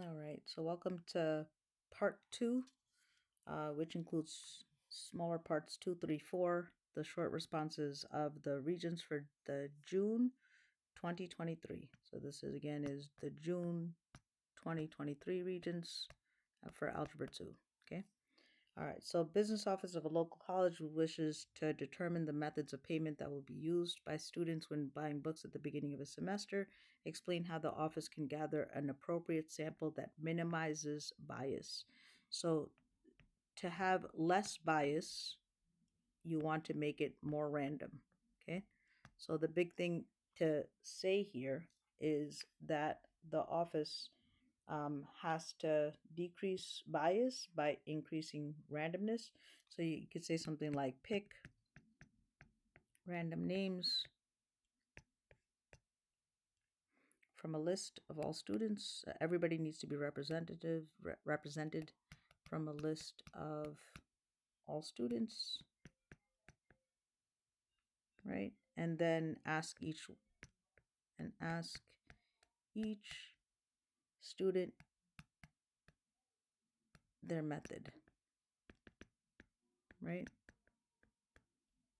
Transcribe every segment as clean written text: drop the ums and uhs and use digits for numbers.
All right, so welcome to part two, which includes smaller parts two, three, four, the short responses of the Regents for the June 2023. So this is again is the June 2023 Regents for Algebra 2. Okay. All right, so business office of a local college wishes to determine the methods of payment that will be used by students when buying books at the beginning of a semester. Explain how the office can gather an appropriate sample that minimizes bias. So to have less bias, you want to make it more random, okay? So the big thing to say here is that the office has to decrease bias by increasing randomness. So you could say something like pick random names from a list of all students. Everybody needs to be represented from a list of all students, right? And then ask each student their method, right?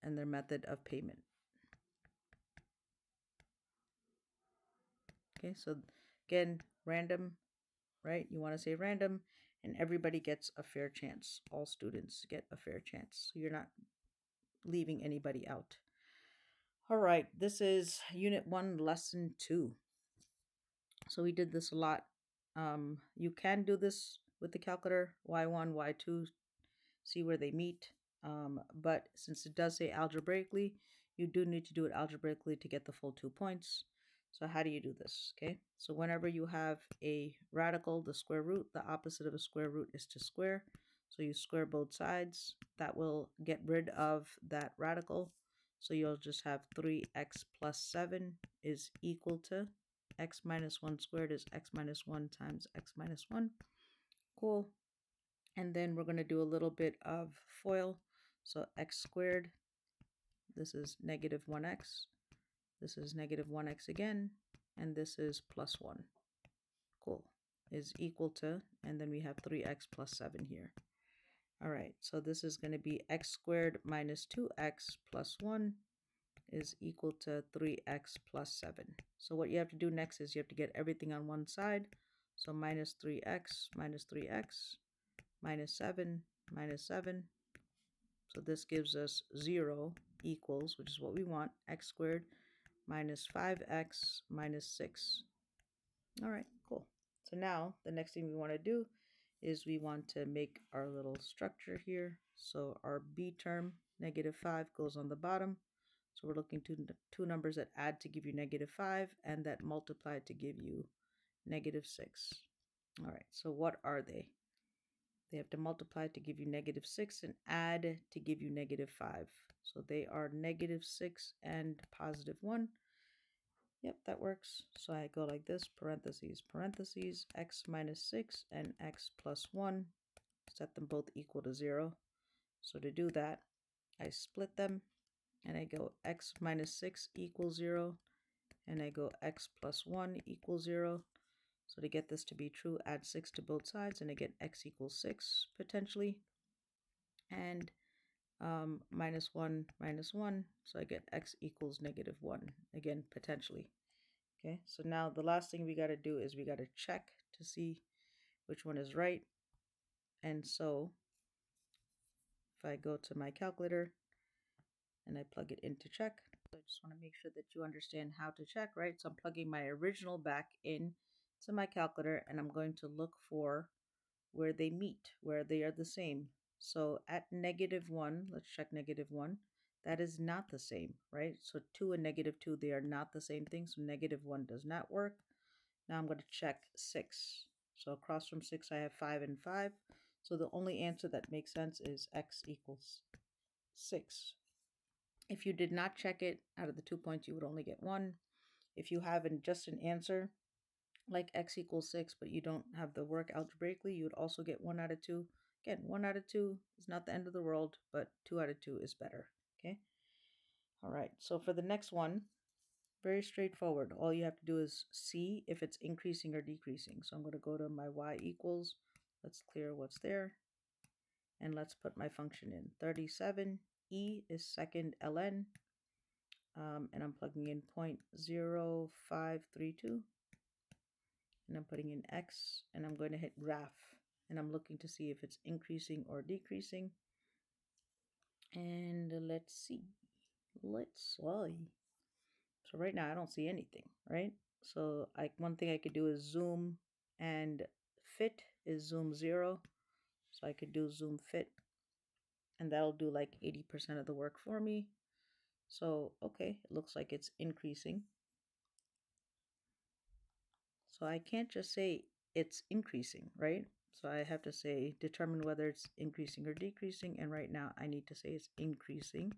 And their method of payment. Okay, so again, random, right? You want to say random, and everybody gets a fair chance. All students get a fair chance. So you're not leaving anybody out. All right, this is Unit 1, Lesson 2. So we did this a lot. You can do this with the calculator, Y1, Y2, see where they meet. But since it does say algebraically, you do need to do it algebraically to get the full 2 points. So how do you do this? Okay, so whenever you have a radical, the square root, the opposite of a square root is to square. So you square both sides. That will get rid of that radical. So you'll just have 3x plus 7 is equal to x minus 1 squared is x minus 1 times x minus 1. Cool. And then we're going to do a little bit of FOIL. So x squared, this is negative 1x. This is negative 1x again. And this is plus 1. Cool. Is equal to, and then we have 3x plus 7 here. All right, so this is going to be x squared minus 2x plus 1 is equal to 3x plus 7. So what you have to do next is you have to get everything on one side. So minus 3x minus 3x minus 7 minus 7. So this gives us 0 equals, which is what we want, x squared minus 5x minus 6. All right, cool. So now the next thing we want to do is we want to make our little structure here. So our b term, negative 5, goes on the bottom. So we're looking to two numbers that add to give you negative 5 and that multiply to give you negative 6. All right, so what are they? They have to multiply to give you negative 6 and add to give you negative 5. So they are negative 6 and positive 1. Yep, that works. So I go like this, parentheses, parentheses, x minus 6 and x plus 1. Set them both equal to 0. So to do that, I split them and I go x minus 6 equals 0 and I go x plus 1 equals 0. So to get this to be true, add 6 to both sides and I get x equals 6 potentially. And minus 1 minus 1. So I get x equals negative 1, again, potentially. Okay, so now the last thing we got to do is we got to check to see which one is right. And so if I go to my calculator and I plug it in to check, so I just want to make sure that you understand how to check, right? So I'm plugging my original back in to my calculator and I'm going to look for where they meet, where they are the same. So at negative 1, let's check negative 1. That is not the same, right? So 2 and negative 2, they are not the same thing. So negative 1 does not work. Now I'm going to check 6. So across from 6, I have 5 and 5. So the only answer that makes sense is x equals 6. If you did not check it, out of the 2 points, you would only get 1. If you have just an answer like x equals 6, but you don't have the work algebraically, you would also get 1 out of 2. Again, 1 out of 2 is not the end of the world, but 2 out of 2 is better. Okay. All right. So for the next one, Very straightforward. All you have to do is see if it's increasing or decreasing. So I'm going to go to my y equals. Let's clear what's there. And let's put my function in. 37. E is second ln. And I'm plugging in 0.0532. And I'm putting in x. And I'm going to hit graph. And I'm looking to see if it's increasing or decreasing. And let's see. Let's see. So right now I don't see anything, right? So one thing I could do is zoom, and fit is zoom 0. So I could do zoom fit, and that'll do like 80% of the work for me. So, okay, it looks like it's increasing. So I can't just say it's increasing, right? So I have to say determine whether it's increasing or decreasing. And right now I need to say it's increasing.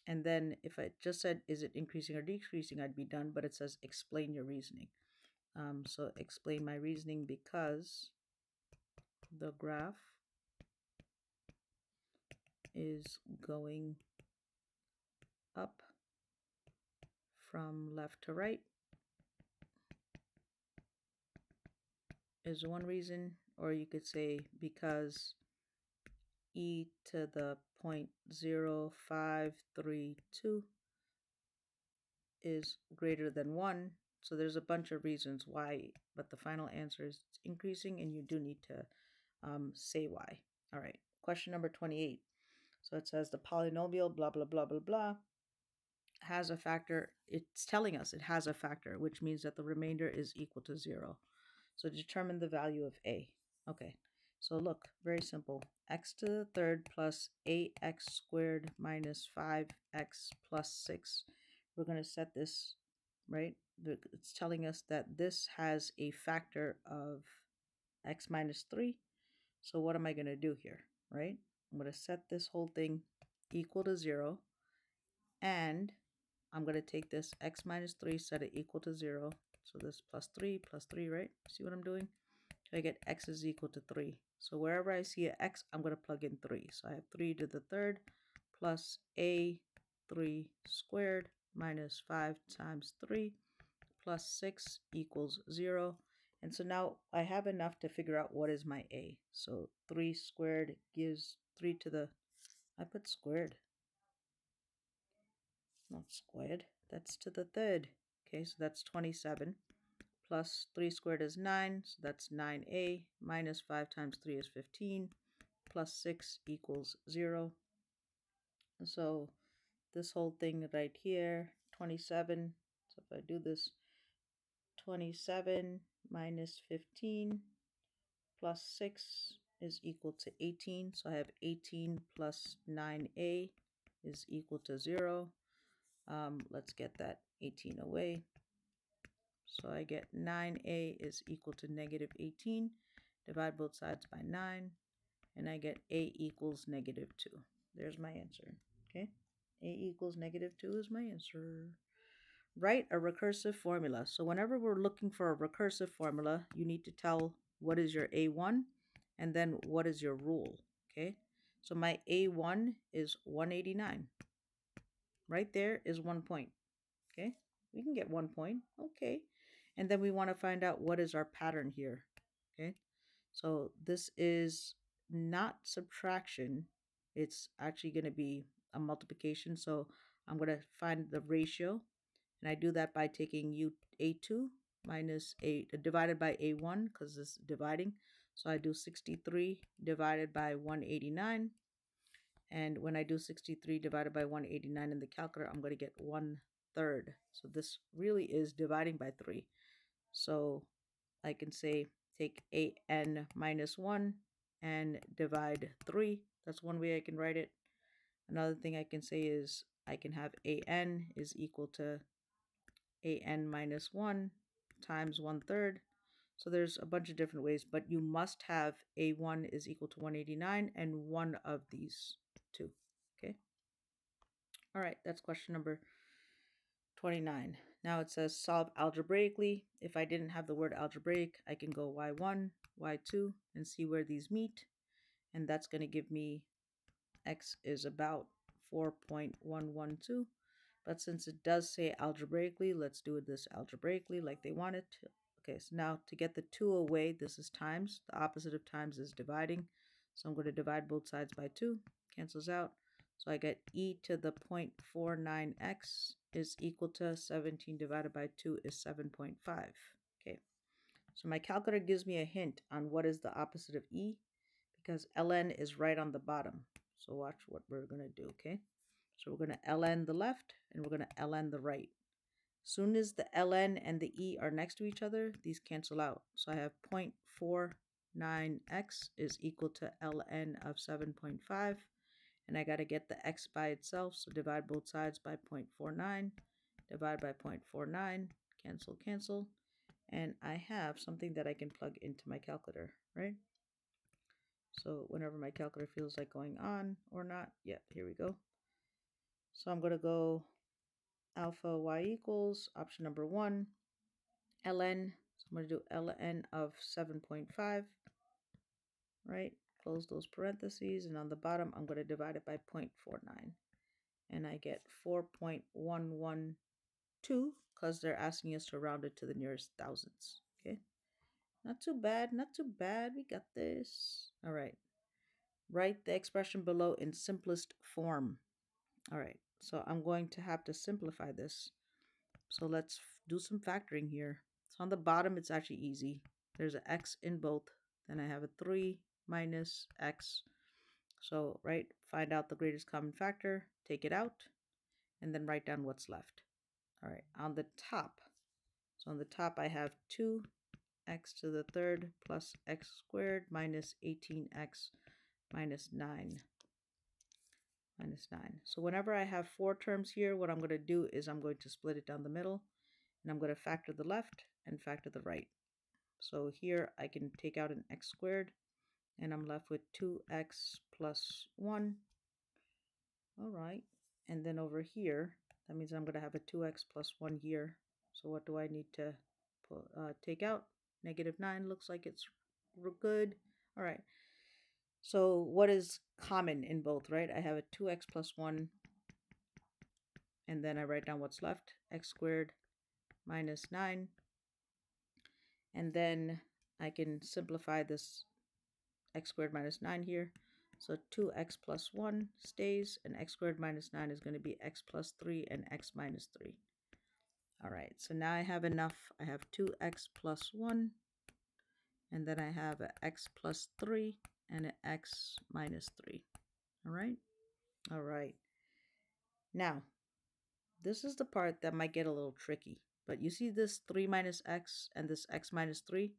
And then if I just said, is it increasing or decreasing, I'd be done. But it says explain your reasoning. So explain my reasoning because the graph is going up from left to right is one reason, or you could say because e to the 0.0532 is greater than 1. So there's a bunch of reasons why, but the final answer is it's increasing, and you do need to say why. All right, question number 28. So it says the polynomial blah, blah, blah, blah, blah has a factor. It's telling us it has a factor, which means that the remainder is equal to 0. So determine the value of a. Okay, so look, very simple. X to the third plus 8x squared minus 5x plus 6. We're going to set this, right? It's telling us that this has a factor of x minus 3. So what am I going to do here, right? I'm going to set this whole thing equal to 0, and I'm going to take this x minus 3, set it equal to 0. So this plus 3, right? See what I'm doing? I get x is equal to 3. So wherever I see an x, I'm going to plug in 3. So I have 3 to the third plus a 3 squared minus 5 times 3 plus 6 equals 0. And so now I have enough to figure out what is my a. So 3 squared gives 3 to the, I put squared, not squared, that's to the third. Okay, so that's 27. Plus 3 squared is 9, so that's 9a, minus 5 times 3 is 15, plus 6 equals 0. So this whole thing right here, 27, so if I do this, 27 minus 15 plus 6 is equal to 18. So I have 18 plus 9a is equal to 0. Let's get that 18 away. So I get 9a is equal to negative 18. Divide both sides by 9. And I get a equals negative 2. There's my answer. Okay. A equals negative 2 is my answer. Write a recursive formula. So whenever we're looking for a recursive formula, you need to tell what is your A1 and then what is your rule. Okay. So my A1 is 189. Right there is 1 point. Okay. We can get 1 point. Okay. And then we want to find out what is our pattern here. Okay. So this is not subtraction. It's actually going to be a multiplication. So I'm going to find the ratio. And I do that by taking A2 minus A divided by A1 because it's dividing. So I do 63 divided by 189. And when I do 63 divided by 189 in the calculator, I'm going to get 1/3. So this really is dividing by 3. So I can say take an minus 1 and divide 3. That's one way I can write it. Another thing I can say is I can have an is equal to an minus 1 times 1/3. So there's a bunch of different ways, but you must have a1 is equal to 189 and one of these two. Okay. All right, that's question number 29. Now it says solve algebraically. If I didn't have the word algebraic, I can go y1, y2, and see where these meet. And that's going to give me x is about 4.112. But since it does say algebraically, let's do this algebraically like they want it to. Okay, so now to get the 2 away, this is times. The opposite of times is dividing. So I'm going to divide both sides by 2. Cancels out. So I get e to the 0.49x is equal to 17 divided by 2 is 7.5. Okay, so my calculator gives me a hint on what is the opposite of e because ln is right on the bottom. So watch what we're going to do, okay? So we're going to ln the left and we're going to ln the right. Soon as the ln and the e are next to each other, these cancel out. So I have 0.49x is equal to ln of 7.5. And I got to get the x by itself. So divide both sides by 0.49. Divide by 0.49. Cancel, cancel. And I have something that I can plug into my calculator, right? So whenever my calculator feels like going on or not, yeah, here we go. So I'm going to go alpha y equals option number 1, ln. So I'm going to do ln of 7.5, right? Close those parentheses. And on the bottom, I'm going to divide it by 0.49. And I get 4.112 because they're asking us to round it to the nearest thousands. Okay. Not too bad. Not too bad. We got this. All right. Write the expression below in simplest form. All right. So I'm going to have to simplify this. So let's do some factoring here. So on the bottom, it's actually easy. There's an x in both. Then I have a 3 minus x. So, right, find out the greatest common factor, take it out, and then write down what's left. All right, on the top. So on the top, I have 2x to the third plus x squared minus 18x minus 9. Minus 9. So whenever I have 4 terms here, what I'm going to do is I'm going to split it down the middle. And I'm going to factor the left and factor the right. So here I can take out an x squared, and I'm left with 2x plus 1. All right. And then over here, that means I'm going to have a 2x plus 1 here. So what do I need to take out? Negative 9 looks like it's good. All right. So what is common in both, right? I have a 2x plus 1, and then I write down what's left, x squared minus 9. And then I can simplify this x squared minus 9 here. So 2x plus 1 stays, and x squared minus 9 is going to be x plus 3 and x minus 3. All right, so now I have enough. I have 2x plus 1, and then I have an x plus 3 and an x minus 3. All right? All right. Now, this is the part that might get a little tricky. But you see this 3 minus x and this x minus 3?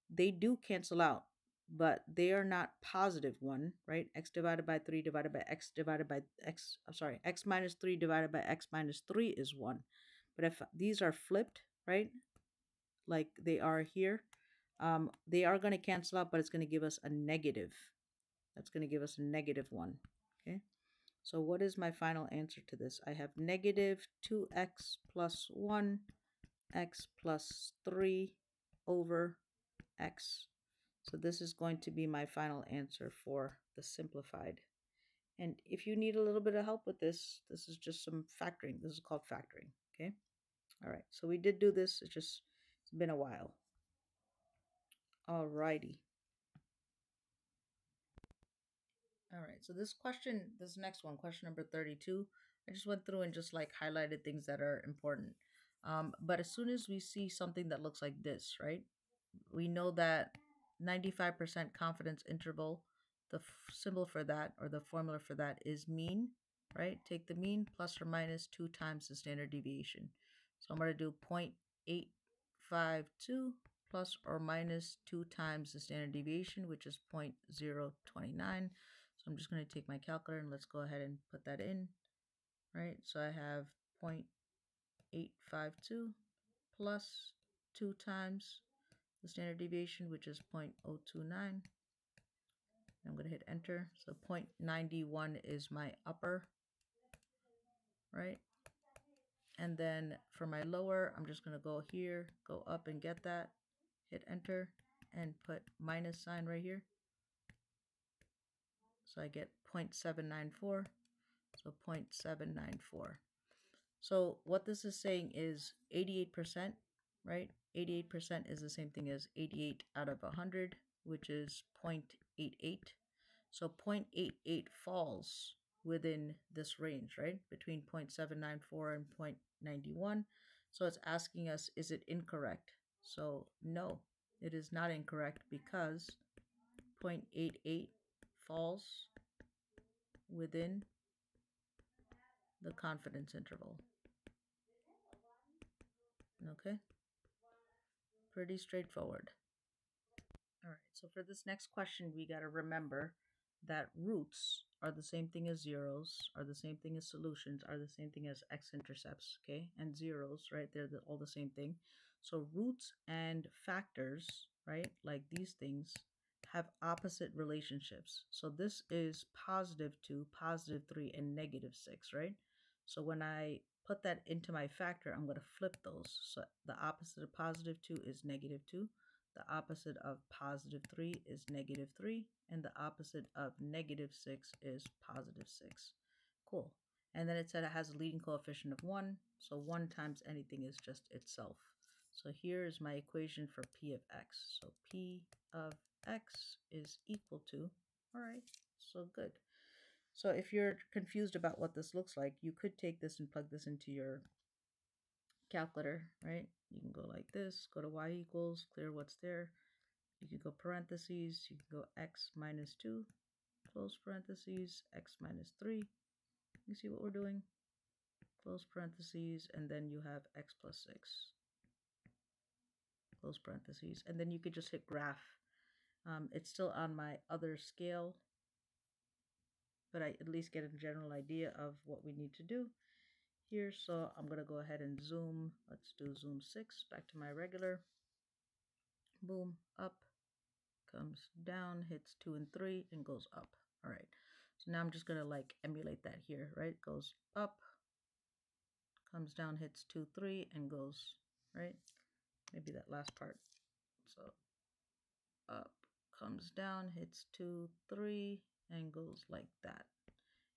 They do cancel out, but they are not positive 1, right? X divided by 3 divided by x divided by x, I'm sorry, x minus 3 divided by x minus 3 is 1. But if these are flipped, right, like they are here, they are going to cancel out, but it's going to give us a negative. That's going to give us a negative 1, okay? So what is my final answer to this? I have negative 2x plus 1, x plus 3 over x. So this is going to be my final answer for the simplified. And if you need a little bit of help with this, this is just some factoring. This is called factoring, okay? All right, so we did do this. It's been a while. All righty. All right, so this next one, question number 32, I just went through and just like highlighted things that are important. But as soon as we see something that looks like this, right, we know that 95% confidence interval, the symbol for that or the formula for that is mean, right? Take the mean plus or minus 2 times the standard deviation. So I'm going to do 0.852 plus or minus 2 times the standard deviation, which is 0.029. So I'm just going to take my calculator and let's go ahead and put that in, right? So I have 0.852 plus 2 times the standard deviation, which is 0.029. I'm going to hit enter. So 0.91 is my upper, right? And then for my lower, I'm just going to go here, go up and get that, hit enter, and put minus sign right here. So I get 0.794. So 0.794. So what this is saying is 88%, right? 88% is the same thing as 88 out of 100, which is 0.88. So 0.88 falls within this range, right? Between 0.794 and 0.91. So it's asking us, is it incorrect? So no, it is not incorrect because 0.88 falls within the confidence interval. Okay, pretty straightforward. All right, so for this next question, we got to remember that roots are the same thing as zeros, are the same thing as solutions, are the same thing as x-intercepts, okay? And zeros, right? They're all the same thing. So roots and factors, right, like these things, have opposite relationships. So this is +2, +3, and -6, right? So when I put that into my factor, I'm going to flip those. So the opposite of +2 is -2. The opposite of +3 is -3, and the opposite of -6 is +6. Cool. And then it said it has a leading coefficient of 1, so 1 times anything is just itself. So here is my equation for P of x. So P of x is equal to, all right, so good. So if you're confused about what this looks like, you could take this and plug this into your calculator, right? You can go like this, go to y equals, clear what's there. You can go parentheses, you can go x minus 2, close parentheses, x minus 3. You see what we're doing? Close parentheses, and then you have x plus 6. Close parentheses, and then you could just hit graph. It's still on my other scale, but I at least get a general idea of what we need to do here. So I'm going to go ahead and zoom. Let's do zoom 6, back to my regular. Boom, up, comes down, hits 2 and 3, and goes up. All right, so now I'm just going to like emulate that here, right? Goes up, comes down, hits 2, 3, and goes, right? Maybe that last part. So up, comes down, hits 2, 3, and goes like that.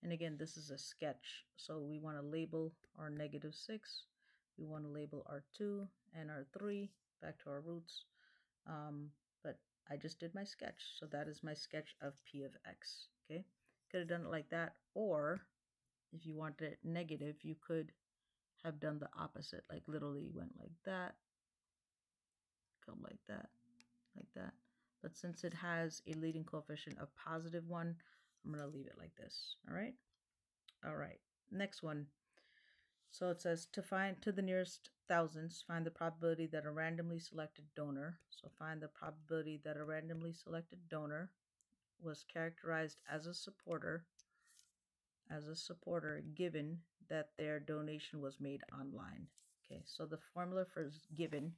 And again, this is a sketch, so we want to label our -6. We want to label our 2 and our 3, back to our roots. But I just did my sketch, so that is my sketch of P of x, okay? Could have done it like that, or if you wanted it negative, you could have done the opposite, like literally went like that, come like that, like that. But since it has a leading coefficient of +1, I'm going to leave it like this, all right? All right, next one. So it says to the nearest thousands, find the probability that a randomly selected donor, so find the probability that a randomly selected donor was characterized as a supporter given that their donation was made online. Okay, so the formula for given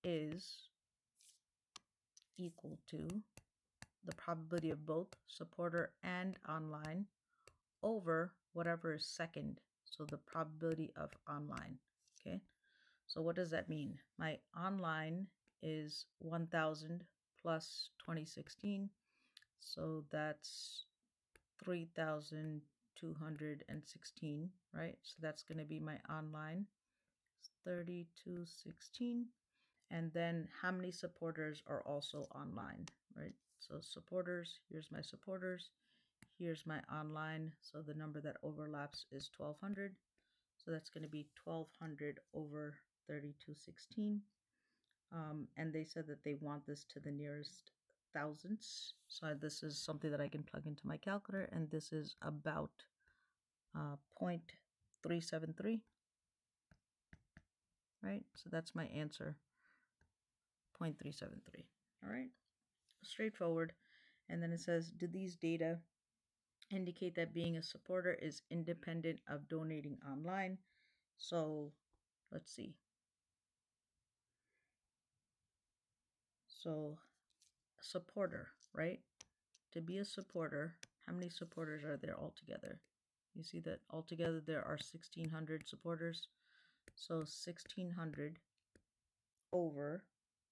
is equal to the probability of both supporter and online over whatever is second, so the probability of online. Okay, so what does that mean? My online is 1000 plus 2016, so that's 3216, right? So that's going to be my online, 3216. And then how many supporters are also online, right? So supporters, here's my supporters, here's my online. So the number that overlaps is 1200. So that's going to be 1200 over 3216. And they said that they want this to the nearest thousandths. So this is something that I can plug into my calculator, and this is about 0.373, right? So that's my answer, 0.373. All right, straightforward. And then it says, do these data indicate that being a supporter is independent of donating online? So let's see. So supporter, right? To be a supporter, how many supporters are there altogether? You see that altogether there are 1600 supporters. So 1600 over,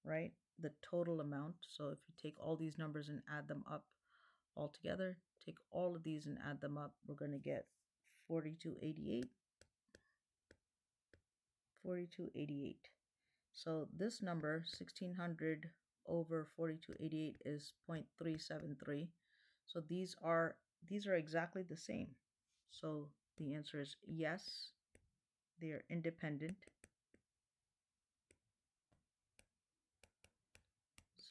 right, the total amount. So if you take all these numbers and add them up all together, take all of these and add them up, we're going to get 4288. 4288. So this number, 1600 over 4288, is 0.373. So these are exactly the same. So the answer is yes, they are independent,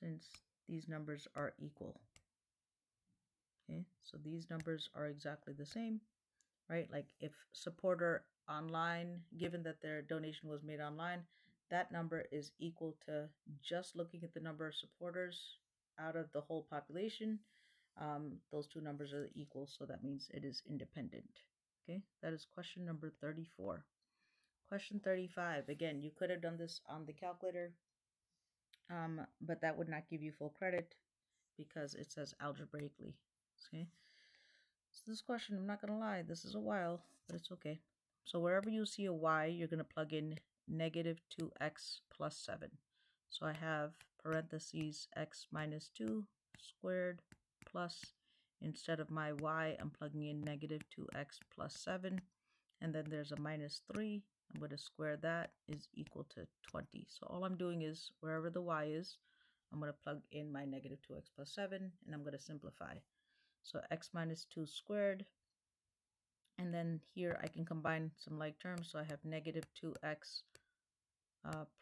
since these numbers are equal. Okay, so these numbers are exactly the same, right? Like if supporter online, given that their donation was made online, that number is equal to just looking at the number of supporters out of the whole population. Those two numbers are equal, so that means it is independent. Okay, that is question number 34. Question 35. Again, you could have done this on the calculator, but that would not give you full credit because it says algebraically. Okay, so this question, I'm not going to lie, this is a while, but it's okay. So wherever you see a y, you're going to plug in negative 2x plus 7. So I have parentheses x minus 2 squared plus, instead of my y, I'm plugging in negative 2x plus 7. And then there's a minus 3. I'm going to square that, is equal to 20. So all I'm doing is, wherever the y is, I'm going to plug in my negative 2x plus 7, and I'm going to simplify. So x minus 2 squared, and then here I can combine some like terms. So I have negative 2x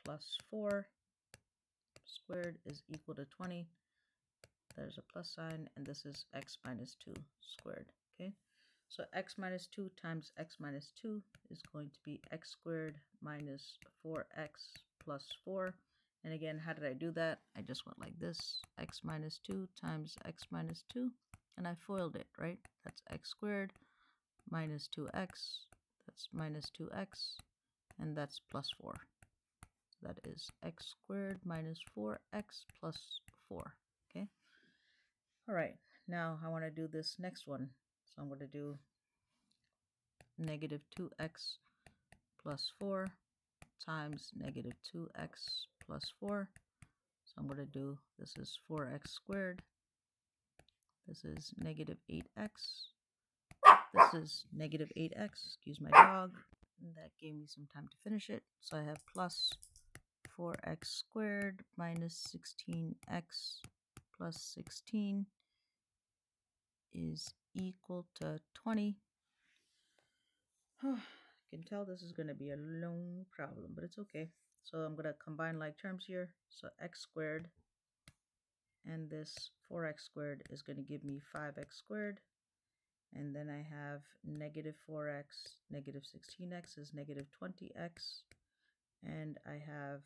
plus 4 squared is equal to 20. There's a plus sign, and this is x minus 2 squared. Okay, so x minus 2 times x minus 2 is going to be x squared minus 4x plus 4. And again, how did I do that? I just went like this, x minus 2 times x minus 2, and I FOILed it, right? That's x squared minus 2x, that's minus 2x, and that's plus 4. So that is x squared minus 4x plus 4. Okay. All right. Now I want to do this next one. So I'm going to do negative 2x plus 4 times negative 2x plus 4. So I'm going to do, this is 4x squared. This is negative 8x. This is negative 8x. Excuse my dog. And that gave me some time to finish it. So I have plus 4x squared minus 16x plus 16 is equal to 20. I can tell this is going to be a long problem, but it's okay. So I'm going to combine like terms here. So x squared and this 4x squared is going to give me 5x squared. And then I have negative 4x, negative 16x is negative 20x. And I have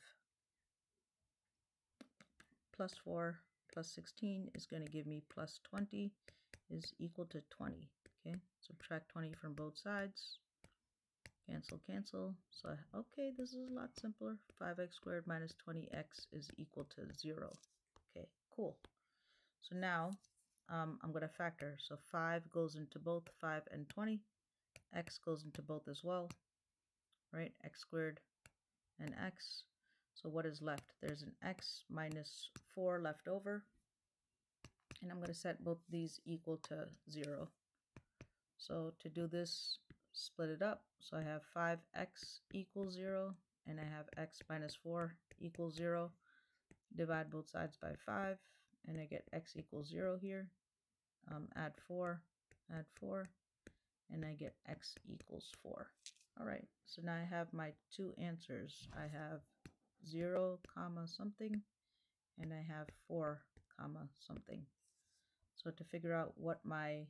plus 4 plus 16 is going to give me plus 20 is equal to 20. Okay, subtract 20 from both sides. Cancel, cancel. So, okay, this is a lot simpler. 5x squared minus 20x is equal to 0. Okay, cool. So now I'm going to factor. So 5 goes into both 5 and 20. X goes into both as well, right? X squared and x. So what is left? There's an x minus 4 left over. And I'm going to set both these equal to 0. So to do this, split it up. So I have 5x equals 0, and I have x minus 4 equals 0. Divide both sides by 5, and I get x equals 0 here. Add 4, and I get x equals 4. All right, so now I have my two answers. I have 0 comma something, and I have 4 comma something. So to figure out what my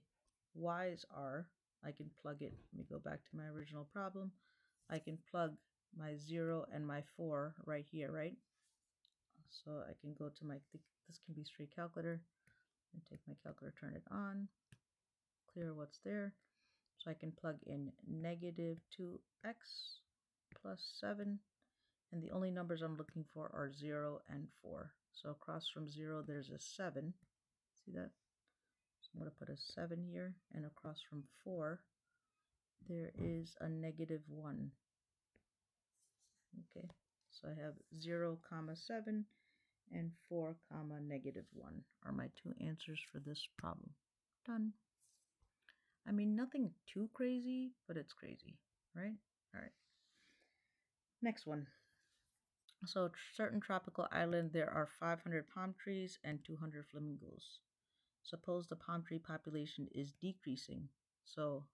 y's are, I can plug it. Let me go back to my original problem. I can plug my 0 and my 4 right here, right? So I can go to my, this can be straight calculator, and take my calculator, turn it on, clear what's there. So I can plug in negative 2x plus 7, and the only numbers I'm looking for are 0 and 4. So across from 0, there's a 7. See that? So I'm going to put a 7 here, and across from 4, there is a negative 1. Okay, so I have 0 comma 7 and 4 comma negative 1 are my two answers for this problem. Done. I mean, nothing too crazy, but it's crazy, right? All right. Next one. So certain tropical island, there are 500 palm trees and 200 flamingos. Suppose the palm tree population is decreasing. So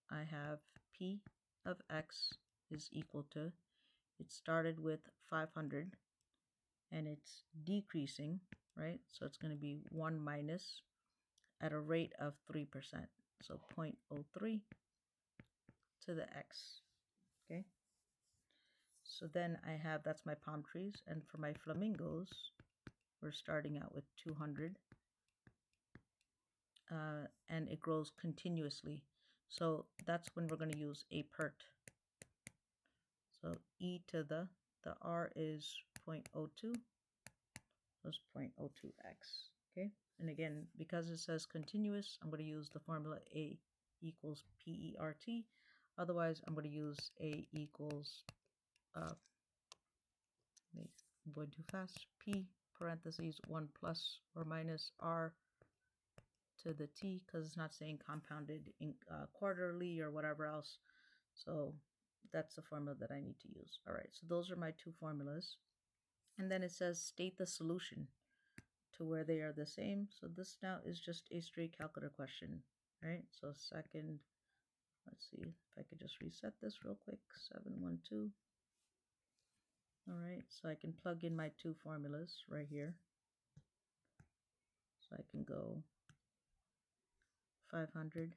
I have P of X is equal to, it started with 500 and it's decreasing, right? So it's going to be 1 minus at a rate of 3%. So 0.03 to the X, okay? So then I have, that's my palm trees. And for my flamingos, we're starting out with 200. And it grows continuously. So that's when we're going to use a PERT. So e to the R is 0.02, so it's 0.02x, okay? And again, because it says continuous, I'm going to use the formula A equals PERT. Otherwise, I'm going to use A equals, I'm going too fast, P parentheses 1 plus or minus R to the T, because it's not saying compounded in quarterly or whatever else. So that's the formula that I need to use. All right, so those are my two formulas. And then it says state the solution to where they are the same. So this now is just a straight calculator question, right? So second, let's see if I could just reset this real quick, 712. All right, so I can plug in my two formulas right here. So I can go 500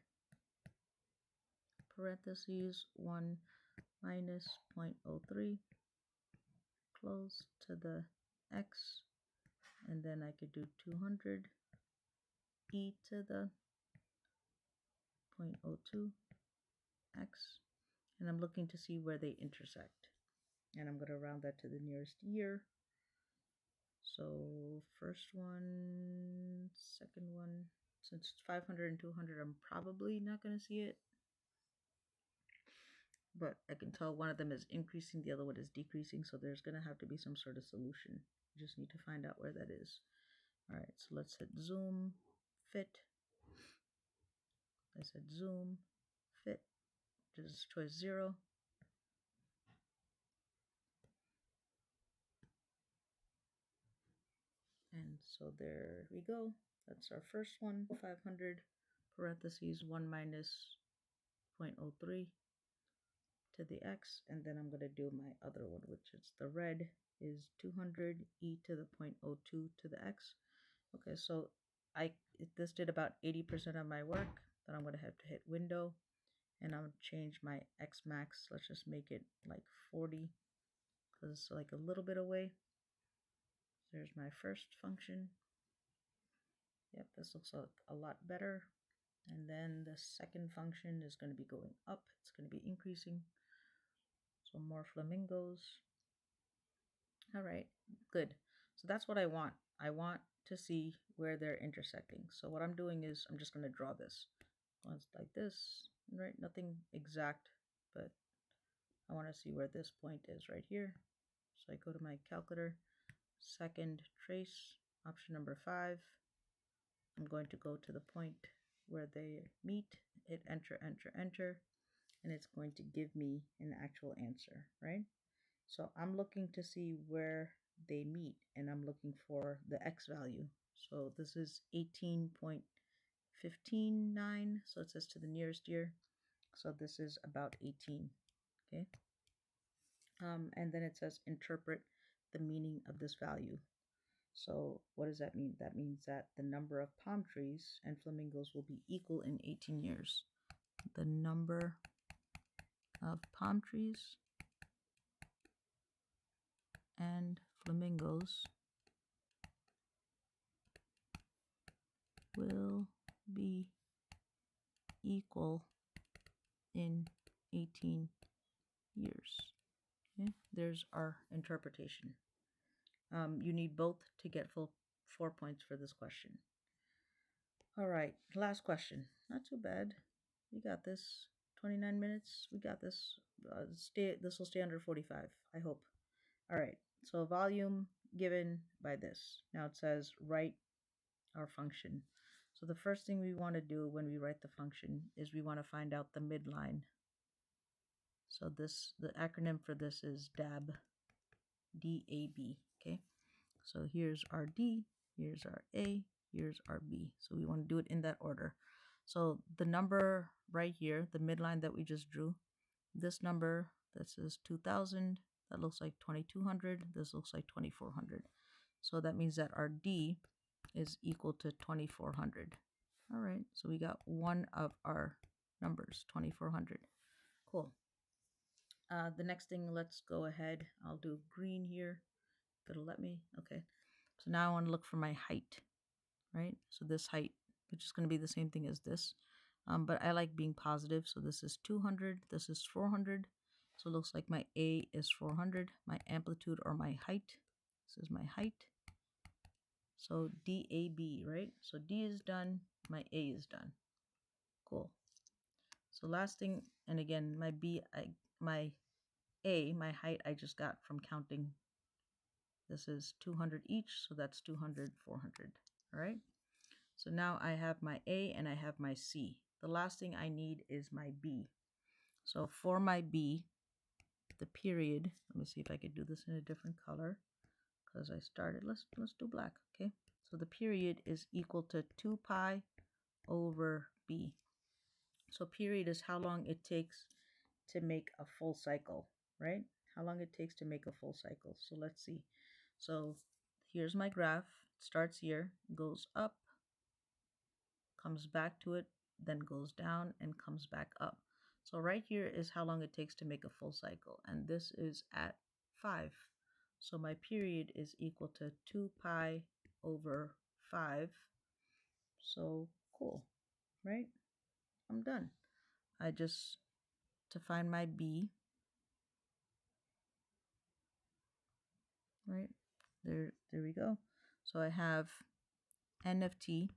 parentheses 1 minus 0.03 close to the X, and then I could do 200 e to the 0.02 X, and I'm looking to see where they intersect. And I'm going to round that to the nearest year. So first one, second one, since it's 500 and 200, I'm probably not going to see it. But I can tell one of them is increasing, the other one is decreasing. So there's going to have to be some sort of solution. You just need to find out where that is. All right, so let's hit zoom, fit. I said zoom, fit, just choice 0. And so there we go. That's our first one, 500 parentheses 1 minus 0.03 to the X. And then I'm going to do my other one, which is the red is 200 e to the 0.02 to the X. Okay, so this did about 80% of my work. Then I'm going to have to hit window and I'll change my X max. Let's just make it like 40 because it's like a little bit away. There's my first function. Yep, this looks a lot better. And then the second function is going to be going up. It's going to be increasing. So more flamingos. All right, good. So that's what I want. I want to see where they're intersecting. So what I'm doing is I'm just going to draw this. It's like this, right? Nothing exact, but I want to see where this point is right here. So I go to my calculator, second trace, option number 5. I'm going to go to the point where they meet, hit enter, enter, enter, and it's going to give me an actual answer, right? So I'm looking to see where they meet, and I'm looking for the X value. So this is 18.159, so it says to the nearest year. So this is about 18, okay? And then it says interpret the meaning of this value. So what does that mean? That means that the number of palm trees and flamingos will be equal in 18 years. The number of palm trees and flamingos will be equal in 18 years. Okay? There's our interpretation. You need both to get full 4 points for this question. All right, last question. Not too bad. You got this. 29 minutes. We got this. This will stay under 45, I hope. All right, so volume given by this. Now it says write our function. So the first thing we want to do when we write the function is we want to find out the midline. So the acronym for this is DAB, D-A-B, okay? So here's our D, here's our A, here's our B. So we want to do it in that order. So the number right here, the midline that we just drew, this number, this is 2000, that looks like 2200, this looks like 2400. So that means that our D is equal to 2400. All right, so we got one of our numbers, 2400. Cool. The next thing, let's go ahead. I'll do green here. It'll let me. Okay. So now I want to look for my height, right? So this height, which is going to be the same thing as this. But I like being positive. So this is 200. This is 400. So it looks like my A is 400. My amplitude or my height. This is my height. So DAB, right? So D is done. My A is done. Cool. So last thing, and again, my B, my A, my height, I just got from counting. This is 200 each, so that's 200, 400. All right. So now I have my A and I have my C. The last thing I need is my B. So for my B, the period, let me see if I could do this in a different color because I started, let's do black, okay? So the period is equal to 2 pi over B. So period is how long it takes to make a full cycle, right? How long it takes to make a full cycle. So let's see. So here's my graph. It starts here, goes up, comes back to it, then goes down and comes back up. So right here is how long it takes to make a full cycle. And this is at 5. So my period is equal to 2 pi over 5. So cool, right? I'm done. I just, to find my B, right? There we go. So I have N of T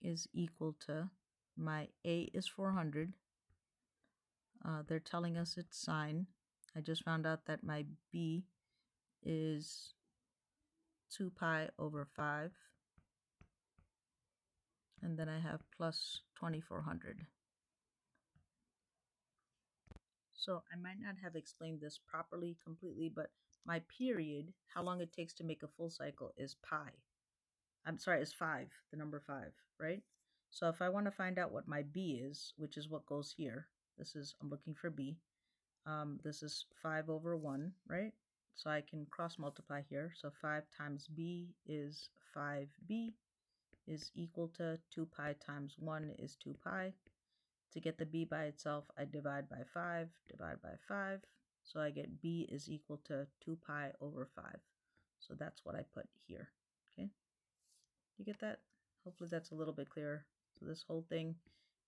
is equal to, my A is 400. They're telling us it's sine. I just found out that my B is 2 pi over 5. And then I have plus 2400. So I might not have explained this properly completely, but my period, how long it takes to make a full cycle, is pi. I'm sorry, is 5, the number 5, right? So if I want to find out what my B is, which is what goes here, this is, I'm looking for B. This is 5 over 1, right? So I can cross multiply here. So 5 times B is 5B is equal to 2 pi times 1 is 2 pi. To get the B by itself, I divide by 5, divide by 5. So I get B is equal to 2 pi over 5. So that's what I put here, okay? You get that? Hopefully that's a little bit clearer. So this whole thing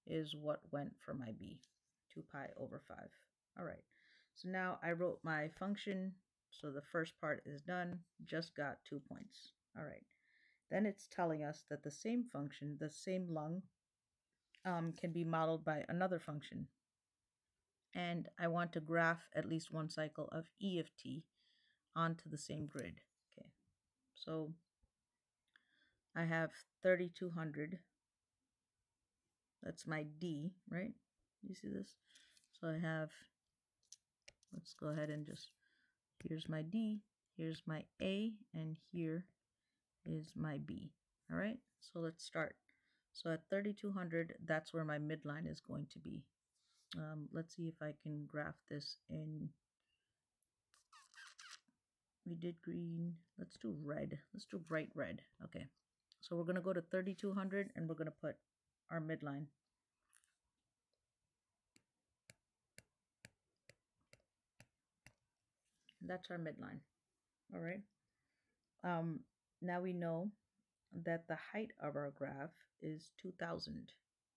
is what went for my B, 2 pi over 5. All right, so now I wrote my function. So the first part is done, just got 2 points. All right, then it's telling us that the same function, the same lung, can be modeled by another function. And I want to graph at least one cycle of E of t onto the same grid. Okay, so I have 3200. That's my D, right? You see this? So I have, let's go ahead and just, here's my D, here's my A, and here is my B. All right, so let's start. So at 3200, that's where my midline is going to be. Let's see if I can graph this in, we did green, let's do red. Let's do bright red. Okay, so we're going to go to 3200 and we're going to put our midline. That's our midline. All right. Now we know that the height of our graph is 2000.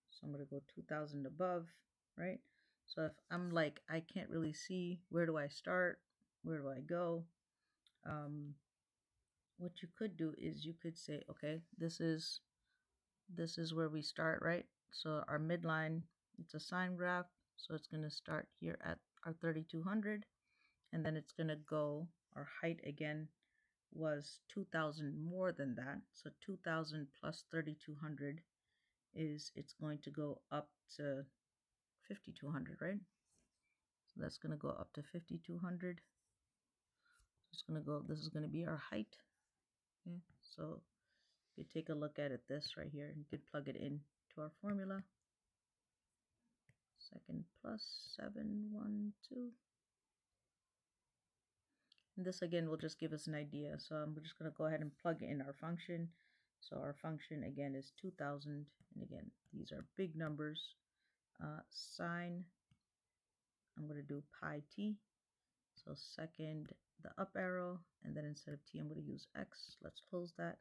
So I'm going to go 2000 above, right? So if I'm like, I can't really see, where do I start? Where do I go? What you could do is you could say, okay, this is where we start, right? So our midline, it's a sine graph. So it's going to start here at our 3200, and then it's going to go, our height again was 2000 more than that. So 2000 plus 3200 is, it's going to go up to 5200, right? So that's going to go up to 5,200. It's going to go, this is going to be our height. Okay, so you take a look at it, this right here, and you could plug it in to our formula. Second plus 712. And this again will just give us an idea. So we're just going to go ahead and plug in our function. So our function again is 2000. And again, these are big numbers. Sine, I'm going to do pi t. So second, the up arrow, and then instead of t, I'm going to use x. Let's close that.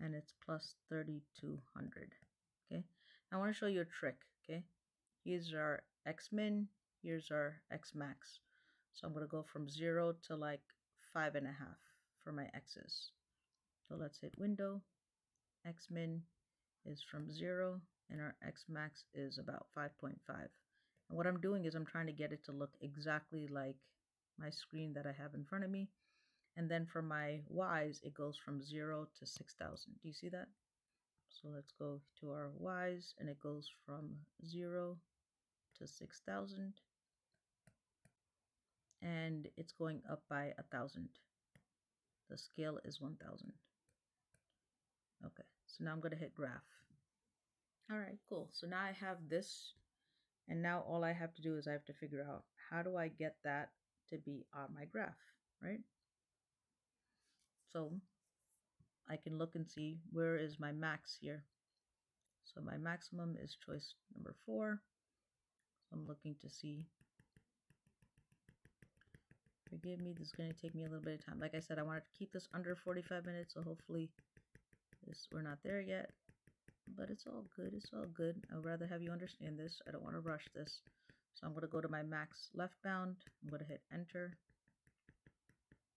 And it's plus 3,200. Okay. Now I want to show you a trick. Okay. Here's our x min. Here's our x max. So I'm going to go from 0 to like 5.5 for my x's. So let's hit window. X min is from 0 and our x max is about 5.5. And what I'm doing is I'm trying to get it to look exactly like my screen that I have in front of me. And then for my y's, it goes from 0 to 6,000. Do you see that? So let's go to our y's and it goes from 0 to 6,000. And it's going up by 1,000. The scale is 1,000. Okay, so now I'm going to hit graph. All right, cool. So now I have this, and now all I have to do is I have to figure out how do I get that to be on my graph, right? So I can look and see where is my max here. So my maximum is choice number 4. So I'm looking to see. Forgive me, this is going to take me a little bit of time. Like I said, I wanted to keep this under 45 minutes, so hopefully we're not there yet. But it's all good. It's all good. I'd rather have you understand this. I don't want to rush this. So I'm going to go to my max left bound. I'm going to hit enter.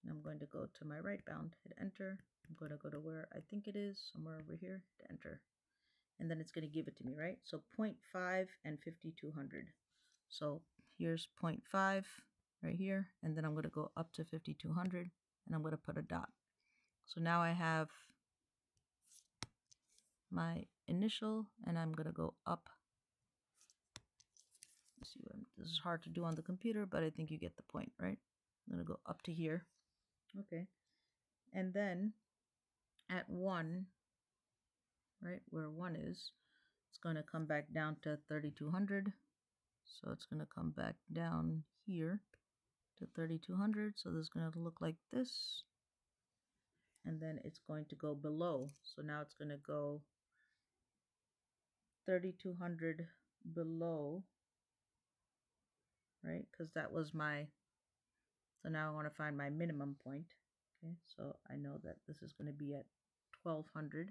And I'm going to go to my right bound, hit enter. I'm going to go to where I think it is, somewhere over here, hit enter. And then it's going to give it to me, right? So 0.5 and 5,200. So here's 0.5 right here. And then I'm going to go up to 5,200 and I'm going to put a dot. So now I have my initial and I'm going to go up. Let's see what this is hard to do on the computer, but I think you get the point, right? I'm going to go up to here. Okay. And then at 1, right, where 1 is, it's going to come back down to 3,200. So it's going to come back down here to 3,200. So this is going to look like this. And then it's going to go below. So now it's going to go 3,200 below, right? Because that was my, so now I want to find my minimum point. Okay, so I know that this is going to be at 1,200.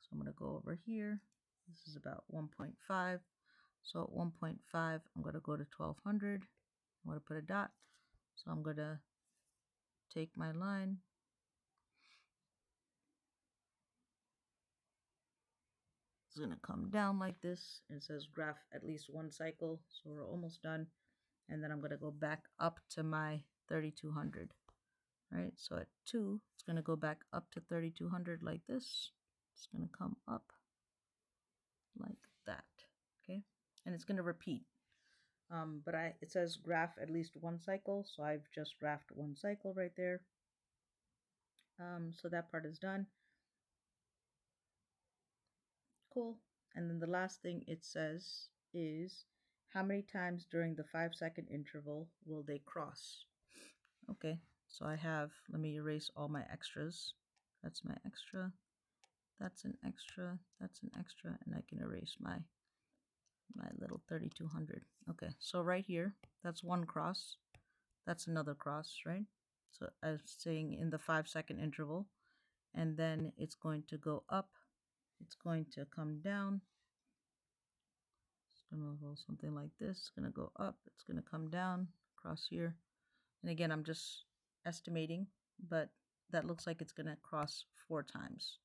So I'm going to go over here. This is about 1.5. So at 1.5, I'm going to go to 1,200. I'm going to put a dot. So I'm going to take my line. It's going to come down like this. It says graph at least 1 cycle. So we're almost done. And then I'm going to go back up to my 3,200. Right? So at 2, it's going to go back up to 3,200 like this. It's going to come up like that. Okay? And it's going to repeat. But it says graph at least 1 cycle. So I've just graphed 1 cycle right there. So that part is done. Cool. And then the last thing it says is how many times during the 5-second interval will they cross? Okay, so I have, let me erase all my extras. That's my extra. That's an extra. That's an extra. And I can erase my little 3,200. Okay, so right here, that's 1 cross. That's another cross, right? So I was saying in the 5-second interval. And then it's going to go up. It's going to come down. It's going to go something like this. It's going to go up. It's going to come down across here. And again, I'm just estimating, but that looks like it's going to cross 4 times.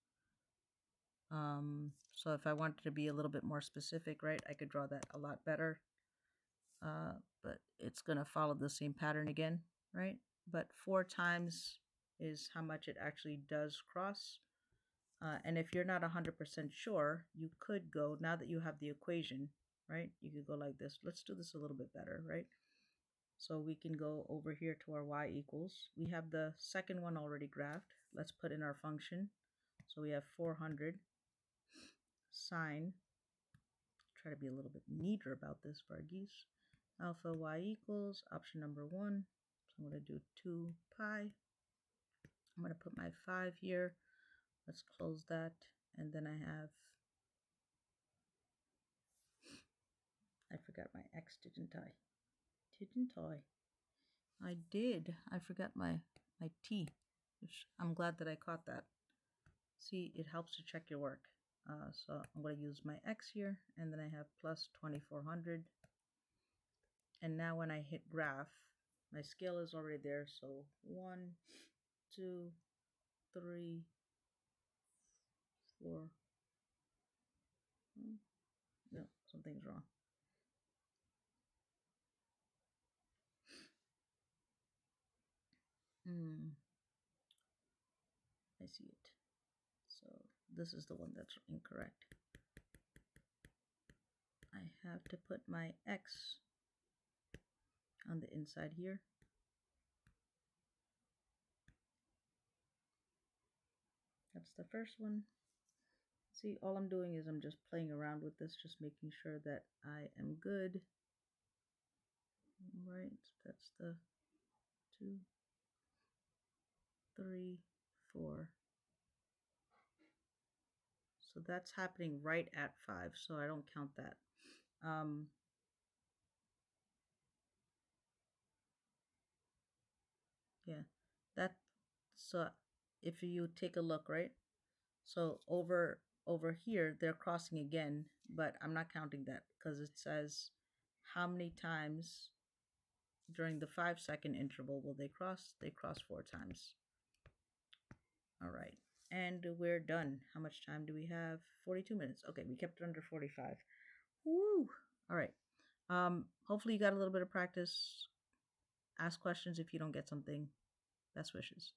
So if I wanted to be a little bit more specific, right, I could draw that a lot better. But it's going to follow the same pattern again, right? But 4 times is how much it actually does cross. And if you're not 100% sure, you could go, now that you have the equation, right? You could go like this. Let's do this a little bit better, right? So we can go over here to our y equals. We have the second one already graphed. Let's put in our function. So we have 400 sine, try to be a little bit neater about this, Varghese. Alpha y equals option number 1. So I'm going to do 2 pi. I'm going to put my 5 here. Let's close that. And then I forgot my x, didn't I? Didn't I? I did. I forgot my t. I'm glad that I caught that. See, it helps to check your work. So I'm going to use my x here, and then I have plus 2400. And now when I hit graph, my scale is already there. So 1, 2, 3, 4. No, something's wrong. I see it. So this is the one that's incorrect. I have to put my x on the inside here. That's the first one. See, all I'm doing is I'm just playing around with this, just making sure that I am good. Right, that's the 2, 3, 4. So that's happening right at 5, so I don't count that. Yeah, that, so if you take a look, right? So over here, they're crossing again, but I'm not counting that because it says how many times during the 5-second interval will they cross? They cross 4 times. All right. And we're done. How much time do we have? 42 minutes. Okay, we kept it under 45. Woo! All right. Hopefully you got a little bit of practice. Ask questions if you don't get something. Best wishes.